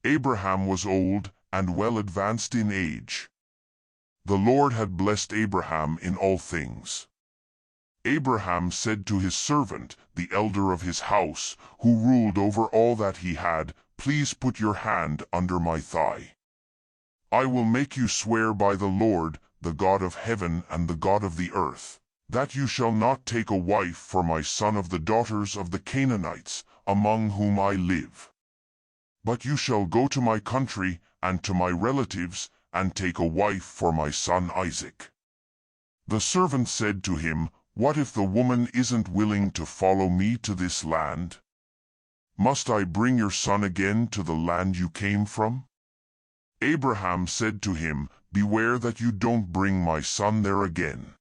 Abraham was old and well advanced in age. The Lord had blessed Abraham in all things. Abraham said to his servant, the elder of his house, who ruled over all that he had, "Please put your hand under my thigh. I will make you swear by the Lord, the God of heaven and the God of the earth, that you shall not take a wife for my son of the daughters of the Canaanites, among whom I live. But you shall go to my country and to my relatives, and take a wife for my son Isaac." The servant said to him, "What if the woman isn't willing to follow me to this land? Must I bring your son again to the land you came from?" Abraham said to him, "Beware that you don't bring my son there again.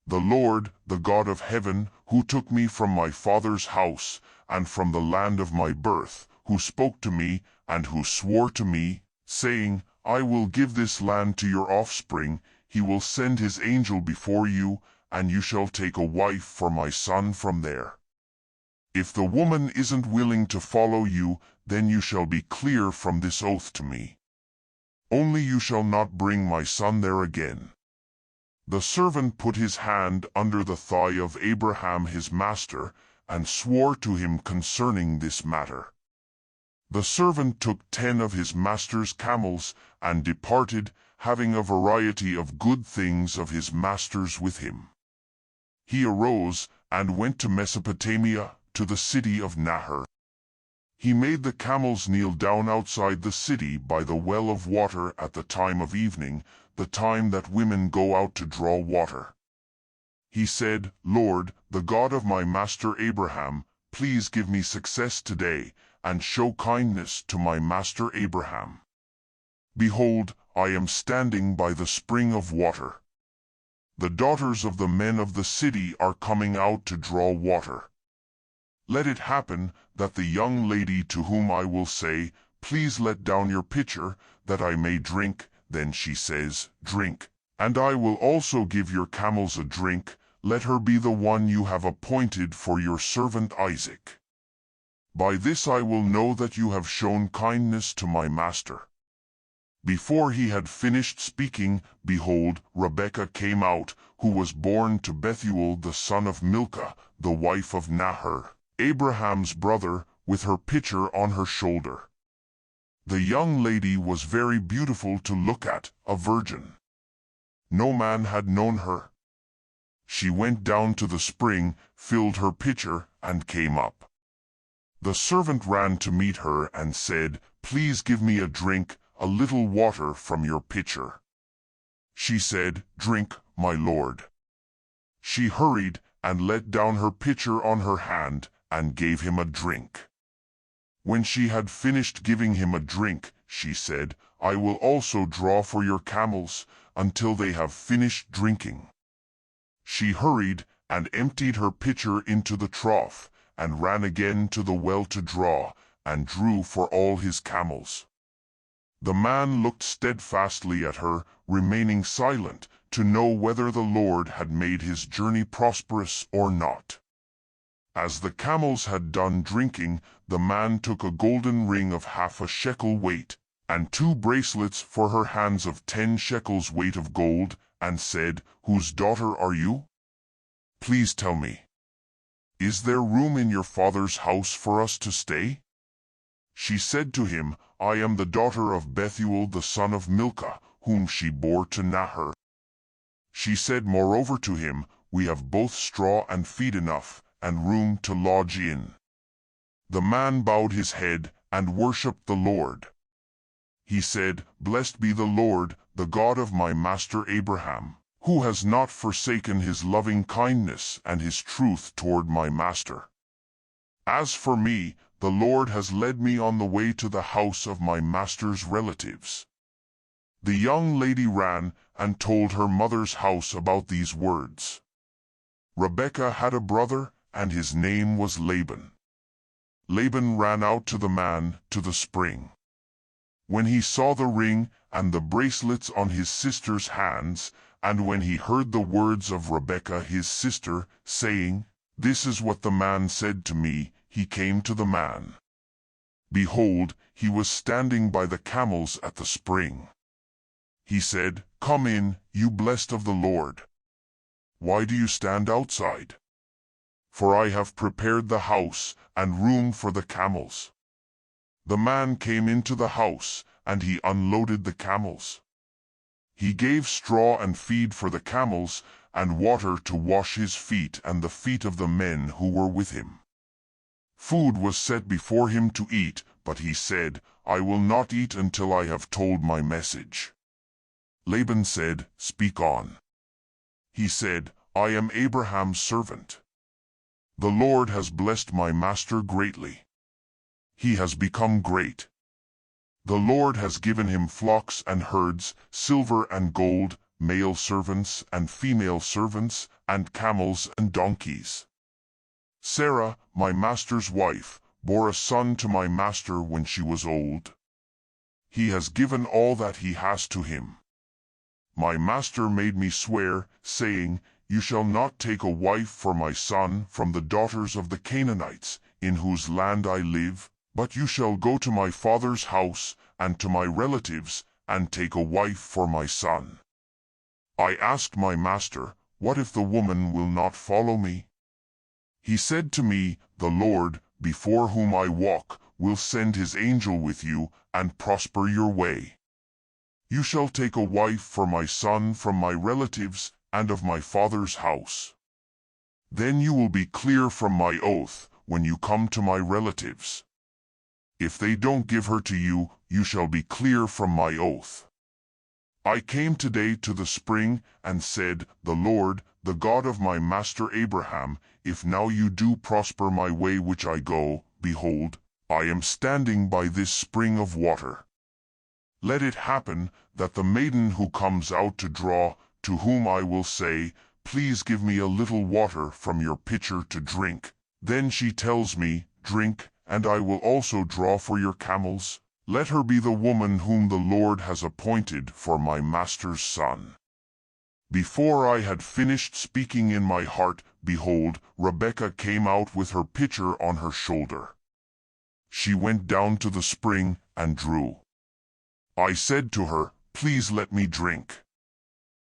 The Lord, the God of heaven, who took me from my father's house and from the land of my birth, who spoke to me and who swore to me, saying, 'I will give this land to your offspring,' he will send his angel before you, and you shall take a wife for my son from there. If the woman isn't willing to follow you, then you shall be clear from this oath to me. Only you shall not bring my son there again." The servant put his hand under the thigh of Abraham his master, and swore to him concerning this matter. The servant took 10 of his master's camels, and departed, having a variety of good things of his master's with him. He arose, and went to Mesopotamia, to the city of Nahor. He made the camels kneel down outside the city by the well of water at the time of evening, the time that women go out to draw water. He said, "Lord, the God of my master Abraham, please give me success today, and show kindness to my master Abraham. Behold, I am standing by the spring of water. The daughters of the men of the city are coming out to draw water. Let it happen that the young lady to whom I will say, 'Please let down your pitcher, that I may drink,' then she says, 'Drink, and I will also give your camels a drink,' let her be the one you have appointed for your servant Isaac. By this I will know that you have shown kindness to my master." Before he had finished speaking, behold, Rebekah came out, who was born to Bethuel the son of Milcah, the wife of Nahor, Abraham's brother, with her pitcher on her shoulder. The young lady was very beautiful to look at, a virgin. No man had known her. She went down to the spring, filled her pitcher, and came up. The servant ran to meet her and said, "Please give me a drink, a little water from your pitcher." She said, "Drink, my lord." She hurried and let down her pitcher on her hand, and gave him a drink. When she had finished giving him a drink, she said, "I will also draw for your camels, until they have finished drinking." She hurried and emptied her pitcher into the trough, and ran again to the well to draw, and drew for all his camels. The man looked steadfastly at her, remaining silent, to know whether the Lord had made his journey prosperous or not. As the camels had done drinking, the man took a golden ring of 1/2 shekel weight, and 2 bracelets for her hands of 10 shekels weight of gold, and said, "Whose daughter are you? Please tell me. Is there room in your father's house for us to stay?" She said to him, "I am the daughter of Bethuel the son of Milcah, whom she bore to Nahor." She said moreover to him, "We have both straw and feed enough, and room to lodge in." The man bowed his head, and worshipped the Lord. He said, "Blessed be the Lord, the God of my master Abraham, who has not forsaken his loving kindness and his truth toward my master. As for me, the Lord has led me on the way to the house of my master's relatives." The young lady ran and told her mother's house about these words. Rebekah had a brother, and his name was Laban. Laban ran out to the man, to the spring. When he saw the ring and the bracelets on his sister's hands, and when he heard the words of Rebekah his sister, saying, "This is what the man said to me," he came to the man. Behold, he was standing by the camels at the spring. He said, "Come in, you blessed of the Lord. Why do you stand outside? For I have prepared the house and room for the camels." The man came into the house, and he unloaded the camels. He gave straw and feed for the camels, and water to wash his feet and the feet of the men who were with him. Food was set before him to eat, but he said, "I will not eat until I have told my message." Laban said, "Speak on." He said, "I am Abraham's servant. The Lord has blessed my master greatly. He has become great. The Lord has given him flocks and herds, silver and gold, male servants and female servants, and camels and donkeys. Sarah, my master's wife, bore a son to my master when she was old. He has given all that he has to him. My master made me swear, saying, 'You shall not take a wife for my son from the daughters of the Canaanites, in whose land I live, but you shall go to my father's house and to my relatives, and take a wife for my son.' I asked my master, 'What if the woman will not follow me?' He said to me, 'The Lord, before whom I walk, will send his angel with you, and prosper your way. You shall take a wife for my son from my relatives and of my father's house. Then you will be clear from my oath when you come to my relatives. If they don't give her to you, you shall be clear from my oath.' I came today to the spring, and said, 'The Lord, the God of my master Abraham, if now you do prosper my way which I go, behold, I am standing by this spring of water. Let it happen that the maiden who comes out to draw, to whom I will say, Please give me a little water from your pitcher to drink, then she tells me, Drink, and I will also draw for your camels. Let her be the woman whom the Lord has appointed for my master's son.' Before I had finished speaking in my heart, behold, Rebekah came out with her pitcher on her shoulder. She went down to the spring and drew. I said to her, 'Please let me drink.'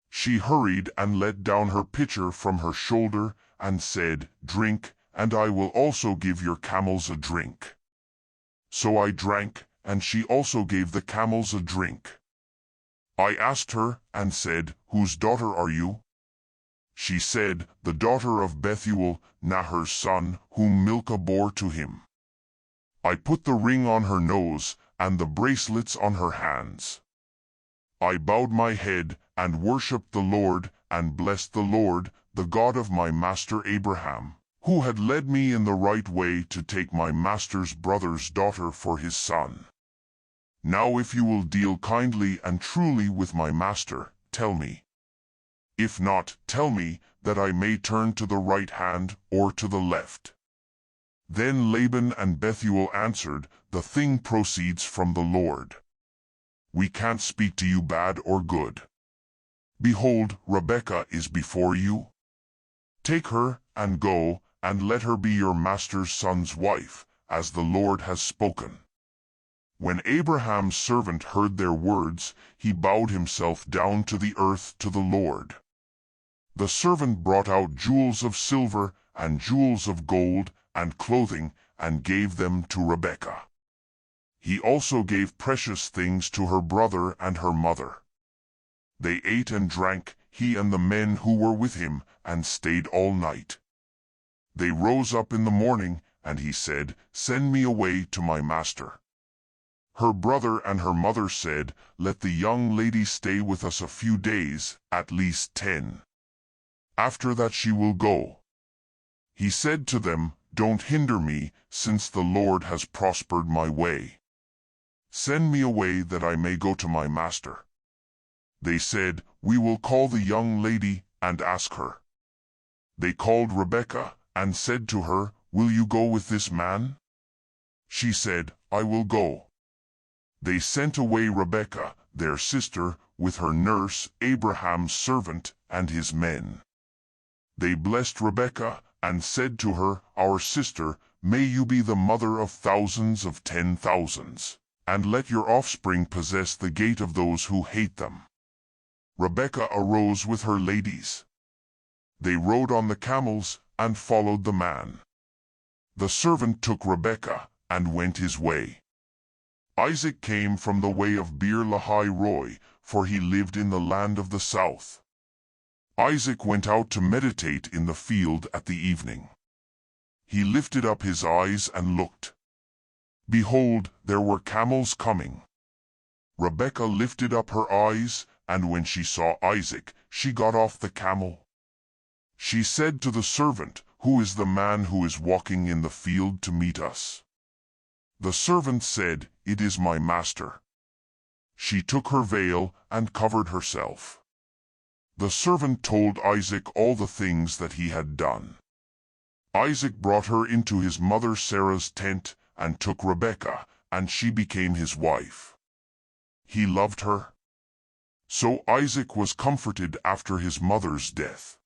She hurried and let down her pitcher from her shoulder and said, 'Drink, and I will also give your camels a drink.' So I drank, and she also gave the camels a drink. I asked her and said, 'Whose daughter are you?' She said, 'The daughter of Bethuel, Nahor's son, whom Milcah bore to him.' I put the ring on her nose and the bracelets on her hands. I bowed my head and worshipped the Lord and blessed the Lord, the God of my master Abraham, who had led me in the right way to take my master's brother's daughter for his son. Now if you will deal kindly and truly with my master, tell me. If not, tell me, that I may turn to the right hand or to the left." Then Laban and Bethuel answered, "The thing proceeds from the Lord. We can't speak to you bad or good. Behold, Rebekah is before you. Take her, and go, and let her be your master's son's wife, as the Lord has spoken." When Abraham's servant heard their words, he bowed himself down to the earth to the Lord. The servant brought out jewels of silver and jewels of gold and clothing, and gave them to Rebekah. He also gave precious things to her brother and her mother. They ate and drank, he and the men who were with him, and stayed all night. They rose up in the morning, and he said, "Send me away to my master." Her brother and her mother said, "Let the young lady stay with us a few days, at least 10. After that she will go." He said to them, "Don't hinder me, since the Lord has prospered my way. Send me away that I may go to my master." They said, "We will call the young lady and ask her." They called Rebekah and said to her, "Will you go with this man?" She said, "I will go." They sent away Rebekah, their sister, with her nurse, Abraham's servant, and his men. They blessed Rebekah and said to her, "Our sister, may you be the mother of thousands of 10,000s, and let your offspring possess the gate of those who hate them." Rebekah arose with her ladies. They rode on the camels and followed the man. The servant took Rebekah and went his way. Isaac came from the way of Beer Lahai Roi, for he lived in the land of the south. Isaac went out to meditate in the field at the evening. He lifted up his eyes and looked. Behold, there were camels coming. Rebekah lifted up her eyes, and when she saw Isaac, she got off the camel. She said to the servant, "Who is the man who is walking in the field to meet us?" The servant said, "It is my master." She took her veil and covered herself. The servant told Isaac all the things that he had done. Isaac brought her into his mother Sarah's tent and took Rebekah, and she became his wife. He loved her. So Isaac was comforted after his mother's death.